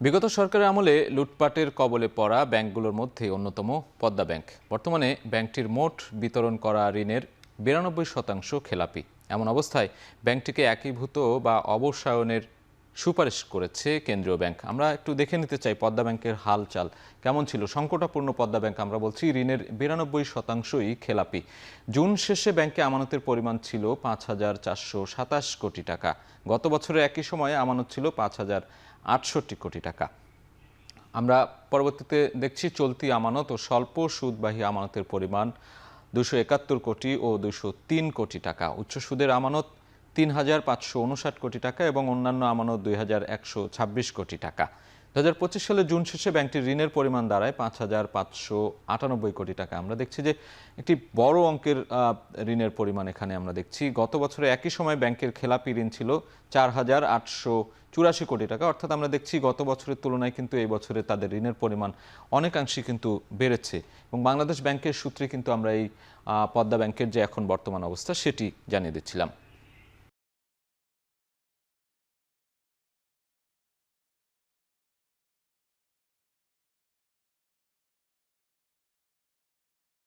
বিগত সরকারের আমলে লুটপাটের কবলে পড়া ব্যাংকগুলোর মধ্যে অন্যতম পদ্মা ব্যাংক। বর্তমানে ব্যাংকটির মোট বিতরণ করা ঋণের 92% খেলাপি। এমন অবস্থায় ব্যাংকটিকে একীভূত বা অবসায়নের সুপারিশ করেছে কেন্দ্রীয় ব্যাংক। আমরা একটু দেখে নিতে চাই পদ্মা ব্যাংকের হালচাল কেমন ছিল। সংকটাপূর্ণ পদ্মা ব্যাংক, আমরা বলছি ঋণের 92%ই খেলাপি। জুন শেষে ব্যাংকে আমানতের পরিমাণ ছিল 5,427 কোটি টাকা। গত বছরের একই সময়ে আমানত ছিল 5,068 কোটি টাকা। আমরা পরবর্তীতে দেখছি চলতি আমানত ও স্বল্প সুদবাহী আমানতের পরিমাণ 271 কোটি ও 203 কোটি টাকা। উচ্চ সুদের আমানত 3,559 কোটি টাকা এবং অন্যান্য আমানত 2,126 কোটি টাকা। 2025 সালে জুন শেষে ব্যাংকটির ঋণের পরিমাণ দাঁড়ায় 5,598 কোটি টাকা। আমরা দেখছি যে একটি বড় অঙ্কের ঋণের পরিমাণ এখানে আমরা দেখছি। গত বছরে একই সময় ব্যাংকের খেলাপি ঋণ ছিল 4,884 কোটি টাকা। অর্থাৎ আমরা দেখছি গত বছরের তুলনায় কিন্তু এই বছরে তাদের ঋণের পরিমাণ অনেকাংশে কিন্তু বেড়েছে। এবং বাংলাদেশ ব্যাংকের সূত্রে কিন্তু আমরা এই পদ্মা ব্যাংকের যে এখন বর্তমান অবস্থা সেটি জানিয়ে দিচ্ছিলাম।